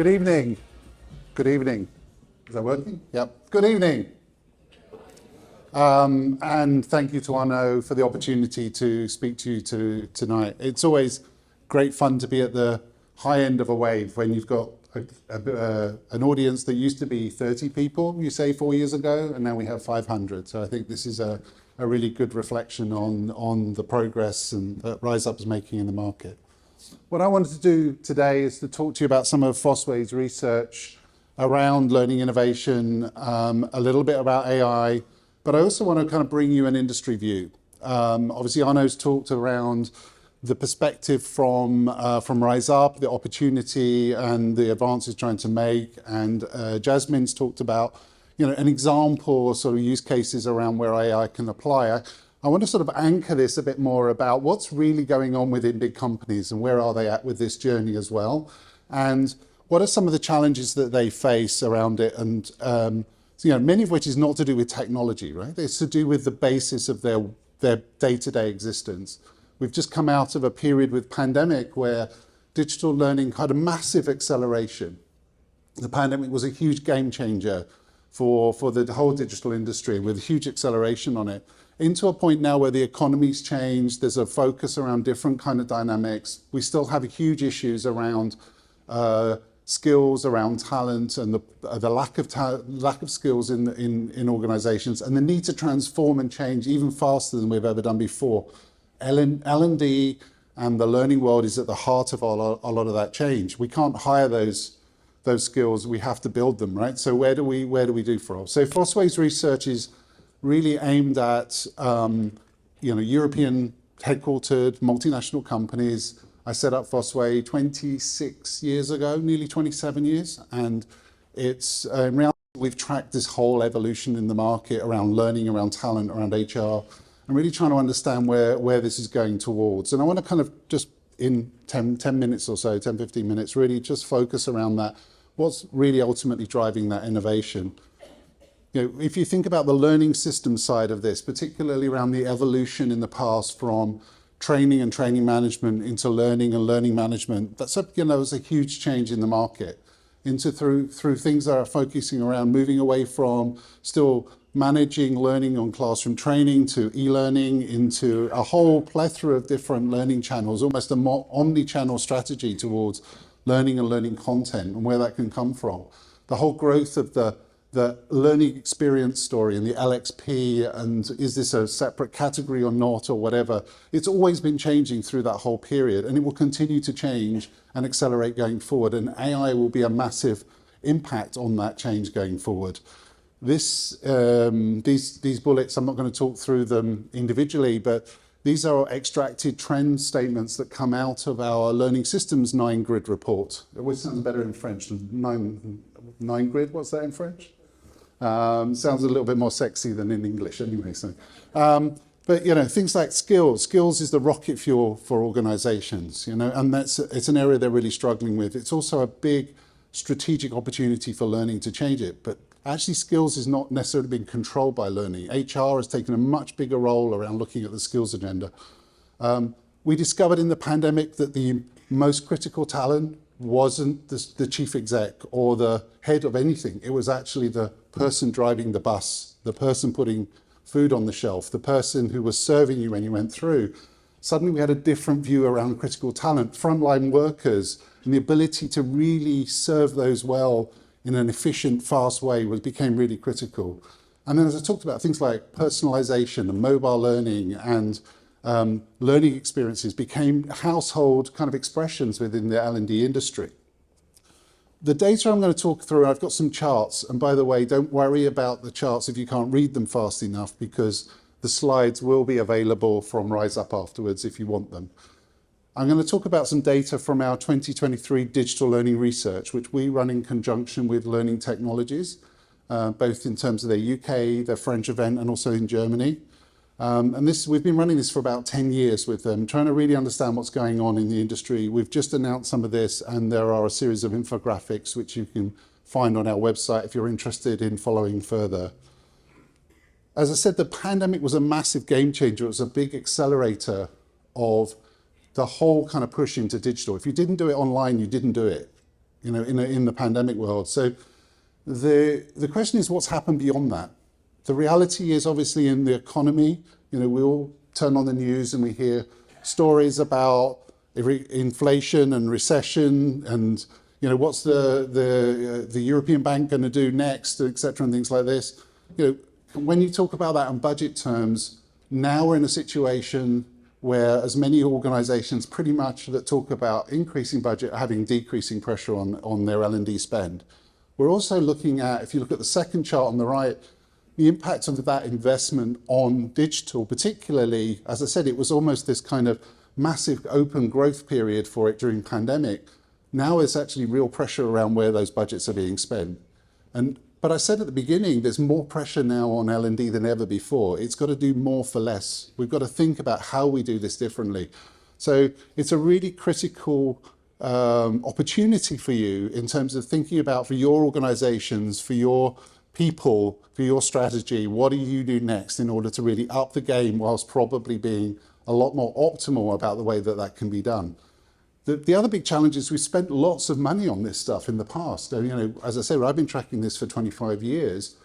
Good evening. Good evening. Is that working? Yep. Good evening. And thank you to Arnaud for the opportunity to speak to you tonight. It's always great fun to be at the high end of a wave when you've got an audience that used to be 30 people, you say 4 years ago, and now we have 500. So I think this is a really good reflection on the progress that RiseUp is making in the market. What I wanted to do today is to talk to you about some of Fosway's research around learning innovation, a little bit about AI, but I also want to kind of bring you an industry view. Obviously, Arnaud's talked around the perspective from RiseUp, the opportunity and the advances trying to make, and Jasmine's talked about, an example or sort of use cases around where AI can apply. I want to sort of anchor this a bit more about what's really going on within big companies and where are they at with this journey as well, and what are some of the challenges that they face around it, and many of which is not to do with technology, right? It's to do with the basis of their day-to-day existence. We've just come out of a period with pandemic where digital learning had a massive acceleration. The pandemic was a huge game changer for the whole digital industry with a huge acceleration on it, into a point now where the economy's changed, there's a focus around different kind of dynamics. We still have huge issues around skills, around talent, and the lack of skills in organizations, and the need to transform and change even faster than we've ever done before. L&D and the learning world is at the heart of a lot of that change. We can't hire those skills, we have to build them, right? So where do we do from? So Fosway's research is really aimed at European headquartered multinational companies. I set up Fosway 26 years ago, nearly 27 years, and it's in reality we've tracked this whole evolution in the market around learning, around talent, around HR, and really trying to understand where this is going towards. And I want to kind of just in 10 minutes or so, 10, 15 minutes, really just focus around that. What's really ultimately driving that innovation? If you think about the learning system side of this, particularly around the evolution in the past from training and training management into learning and learning management, that's was a huge change in the market through things that are focusing around moving away from still managing learning on classroom training to e-learning into a whole plethora of different learning channels, almost a more omni-channel strategy towards learning and learning content and where that can come from. The whole growth of the learning experience story and the LXP, and is this a separate category or not or whatever, it's always been changing through that whole period, and it will continue to change and accelerate going forward, and AI will be a massive impact on that change going forward. These bullets, I'm not going to talk through them individually, but these are extracted trend statements that come out of our Learning Systems 9-grid report. It always sounds better in French. 9-grid, what's that in French? Sounds a little bit more sexy than in English anyway. So, but things like skills. Skills is the rocket fuel for organizations, and it's an area they're really struggling with. It's also a big strategic opportunity for learning to change it, but actually skills is not necessarily being controlled by learning. HR has taken a much bigger role around looking at the skills agenda. We discovered in the pandemic that the most critical talent wasn't the chief exec or the head of anything. It was actually the person driving the bus, the person putting food on the shelf, the person who was serving you when you went through. Suddenly we had a different view around critical talent, frontline workers, and the ability to really serve those well in an efficient, fast way became really critical. And then as I talked about, things like personalization and mobile learning and learning experiences became household kind of expressions within the L&D industry. The data I'm going to talk through, I've got some charts, and by the way, don't worry about the charts if you can't read them fast enough, because the slides will be available from RiseUp afterwards if you want them. I'm going to talk about some data from our 2023 digital learning research, which we run in conjunction with Learning Technologies, both in terms of their UK, their French event, and also in Germany. And we've been running this for about 10 years with them, trying to really understand what's going on in the industry. We've just announced some of this, and there are a series of infographics which you can find on our website if you're interested in following further. As I said, the pandemic was a massive game changer. It was a big accelerator of the whole kind of push into digital. If you didn't do it online, you didn't do it. in the pandemic world. So the question is, what's happened beyond that? The reality is, obviously, in the economy, we all turn on the news and we hear stories about inflation and recession, and what's the European Bank going to do next, etc., and things like this. When you talk about that in budget terms, now we're in a situation where as many organisations pretty much that talk about increasing budget are having decreasing pressure on their L&D spend. We're also looking at, if you look at the second chart on the right, the impact of that investment on digital, particularly, as I said, it was almost this kind of massive open growth period for it during pandemic. Now there's actually real pressure around where those budgets are being spent. But I said at the beginning, there's more pressure now on L&D than ever before. It's got to do more for less. We've got to think about how we do this differently. So it's a really critical opportunity for you in terms of thinking about, for your organizations, for your people, for your strategy, what do you do next in order to really up the game whilst probably being a lot more optimal about the way that that can be done. The other big challenge is we've spent lots of money on this stuff in the past. As I said, I've been tracking this for 25 years.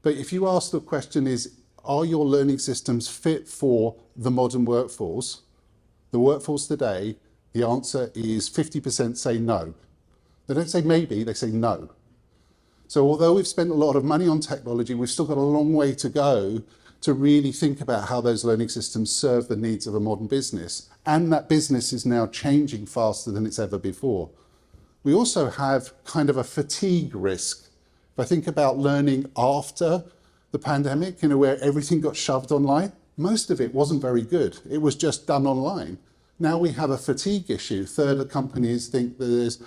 But if you ask the question is, are your learning systems fit for the modern workforce? The workforce today, the answer is 50% say no. They don't say maybe, they say no. So although we've spent a lot of money on technology, we've still got a long way to go to really think about how those learning systems serve the needs of a modern business. And that business is now changing faster than it's ever before. We also have kind of a fatigue risk. If I think about learning after the pandemic, where everything got shoved online, most of it wasn't very good. It was just done online. Now we have a fatigue issue. A third of companies think that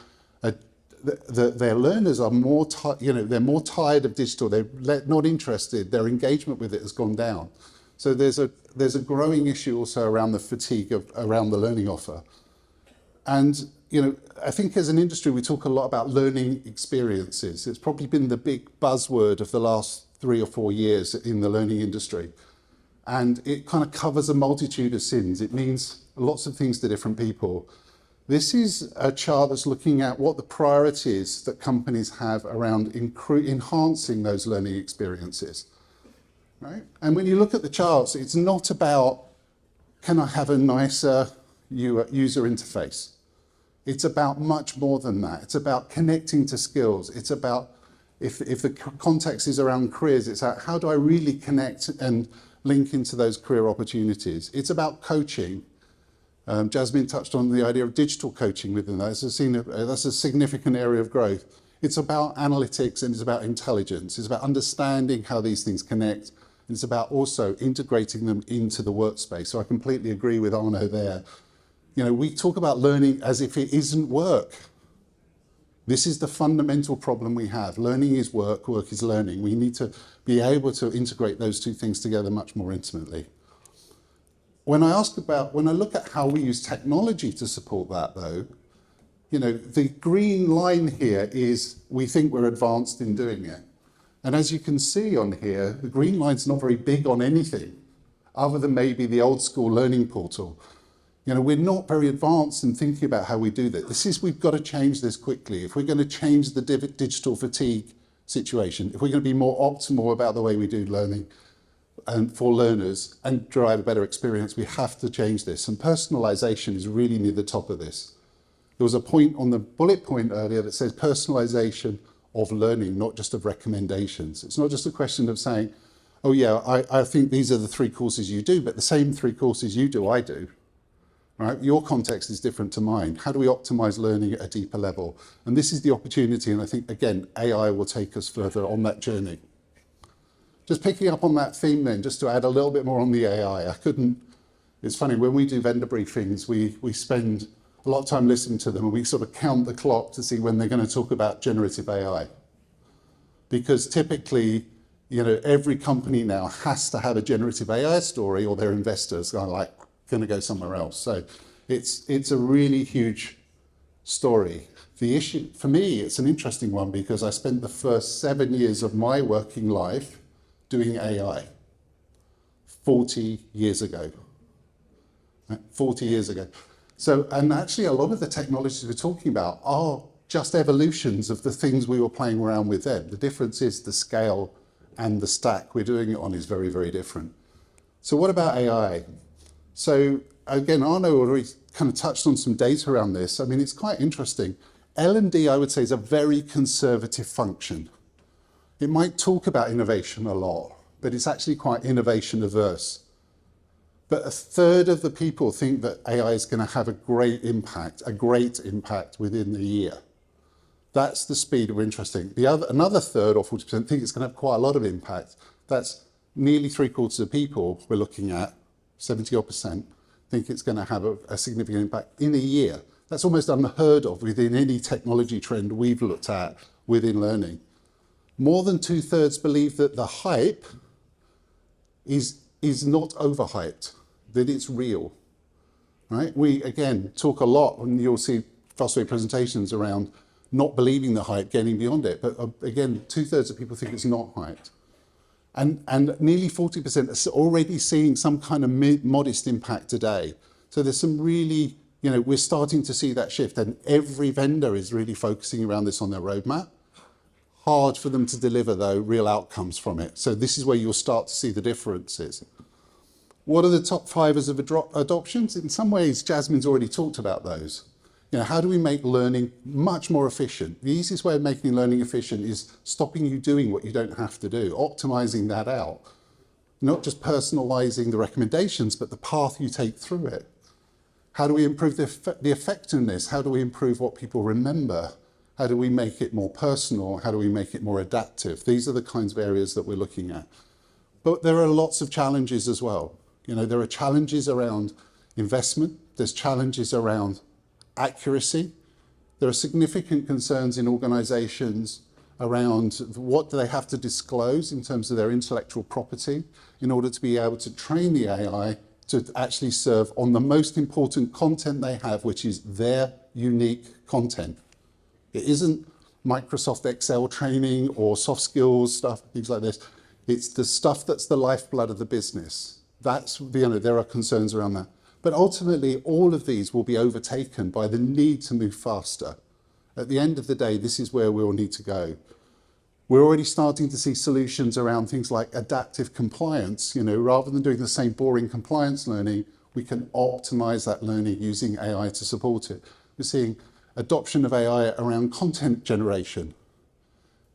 their learners are more, they're more tired of digital. They're not interested. Their engagement with it has gone down. So there's a growing issue also around the fatigue around the learning offer. And I think as an industry we talk a lot about learning experiences. It's probably been the big buzzword of the last 3 or 4 years in the learning industry. And it kind of covers a multitude of sins. It means lots of things to different people. This is a chart that's looking at what the priorities that companies have around enhancing those learning experiences. Right? And when you look at the charts, it's not about, can I have a nicer user interface? It's about much more than that. It's about connecting to skills. It's about, if the context is around careers, it's about how do I really connect and link into those career opportunities. It's about coaching. Jasmine touched on the idea of digital coaching within that. That's a significant area of growth. It's about analytics and it's about intelligence. It's about understanding how these things connect. And it's about also integrating them into the workspace. So I completely agree with Arno there. We talk about learning as if it isn't work. This is the fundamental problem we have. Learning is work, work is learning. We need to be able to integrate those two things together much more intimately. When I look at how we use technology to support that though, the green line here is we think we're advanced in doing it. And as you can see on here, the green line's not very big on anything other than maybe the old school learning portal. We're not very advanced in thinking about how we do that. We've got to change this quickly. If we're going to change the digital fatigue situation, if we're going to be more optimal about the way we do learning, and for learners and drive a better experience, we have to change this. And personalization is really near the top of this. There was a point on the bullet point earlier that says personalization of learning, not just of recommendations. It's not just a question of saying, oh yeah, I think these are the 3 courses you do, but the same 3 courses you do, I do. Right? Your context is different to mine. How do we optimize learning at a deeper level? And this is the opportunity, and I think, again, AI will take us further on that journey. Just picking up on that theme then, just to add a little bit more on the AI. It's funny, when we do vendor briefings, we spend a lot of time listening to them and we sort of count the clock to see when they're going to talk about generative AI. Because typically, every company now has to have a generative AI story or their investors are like, going to go somewhere else. So it's a really huge story. The issue, for me, it's an interesting one because I spent the first 7 years of my working life doing AI 40 years ago. 40 years ago. So, and actually a lot of the technologies we're talking about are just evolutions of the things we were playing around with then. The difference is the scale and the stack we're doing it on is very, very different. So what about AI? So again, Arno already kind of touched on some data around this. I mean, it's quite interesting. L&D, I would say, is a very conservative function. It might talk about innovation a lot, but it's actually quite innovation averse. But a third of the people think that AI is going to have a great impact within the year. That's the speed we're interesting. Another third or 40% think it's going to have quite a lot of impact. That's nearly 3/4 of people we're looking at, 70% think it's going to have a significant impact in a year. That's almost unheard of within any technology trend we've looked at within learning. More than 2/3 believe that the hype is not overhyped, that it's real, right? We, again, talk a lot, and you'll see Fosway presentations around not believing the hype, getting beyond it. But again, 2/3 of people think it's not hyped. And nearly 40% are already seeing some kind of modest impact today. So there's some really, we're starting to see that shift, and every vendor is really focusing around this on their roadmap. Hard for them to deliver, though, real outcomes from it. So this is where you'll start to see the differences. What are the top 5 of adoptions? In some ways, Jasmine's already talked about those. How do we make learning much more efficient? The easiest way of making learning efficient is stopping you doing what you don't have to do, optimizing that out. Not just personalizing the recommendations, but the path you take through it. How do we improve the effectiveness? How do we improve what people remember? How do we make it more personal? How do we make it more adaptive? These are the kinds of areas that we're looking at. But there are lots of challenges as well. There are challenges around investment. There's challenges around accuracy. There are significant concerns in organizations around what do they have to disclose in terms of their intellectual property in order to be able to train the AI to actually serve on the most important content they have, which is their unique content. It isn't Microsoft Excel training or soft skills stuff, things like this. It's the stuff that's the lifeblood of the business. There are concerns around that. But ultimately, all of these will be overtaken by the need to move faster. At the end of the day, this is where we'll need to go. We're already starting to see solutions around things like adaptive compliance. Rather than doing the same boring compliance learning, we can optimize that learning using AI to support it. We're seeing adoption of AI around content generation,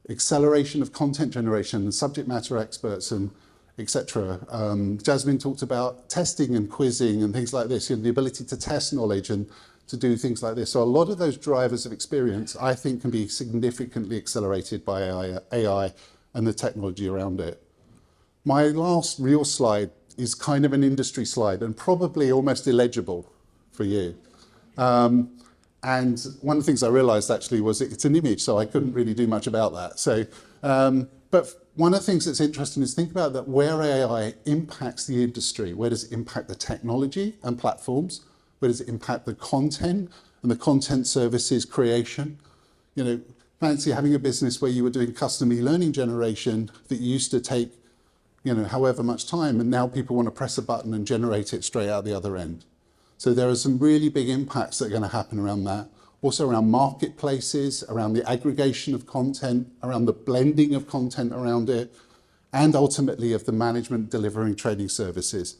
acceleration of content generation, and subject matter experts and etc. Jasmine talked about testing and quizzing and things like this, the ability to test knowledge and to do things like this. So a lot of those drivers of experience, I think, can be significantly accelerated by AI and the technology around it. My last real slide is kind of an industry slide and probably almost illegible for you. And one of the things I realized actually was it's an image, so I couldn't really do much about that. So, but one of the things that's interesting is think about that where AI impacts the industry. Where does it impact the technology and platforms? Where does it impact the content and the content services creation? Fancy having a business where you were doing custom e-learning generation that used to take, however much time, and now people want to press a button and generate it straight out the other end. So there are some really big impacts that are going to happen around that. Also around marketplaces, around the aggregation of content, around the blending of content around it, and ultimately of the management delivering training services.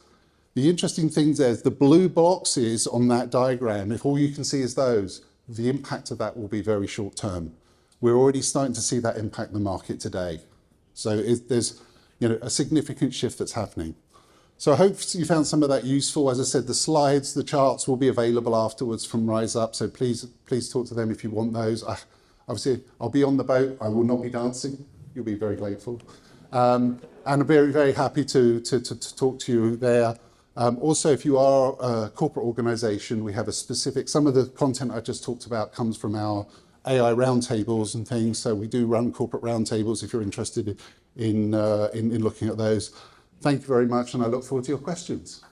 The interesting thing there is the blue boxes on that diagram, if all you can see is those, the impact of that will be very short term. We're already starting to see that impact the market today. So there's a significant shift that's happening. So I hope you found some of that useful. As I said, the slides, the charts will be available afterwards from Rise Up. So please talk to them if you want those. Obviously, I'll be on the boat. I will not be dancing. You'll be very grateful. And I'm very, very happy to talk to you there. Also, if you are a corporate organization, we have a specific, some of the content I just talked about comes from our AI roundtables and things. So we do run corporate roundtables if you're interested in looking at those. Thank you very much, and I look forward to your questions.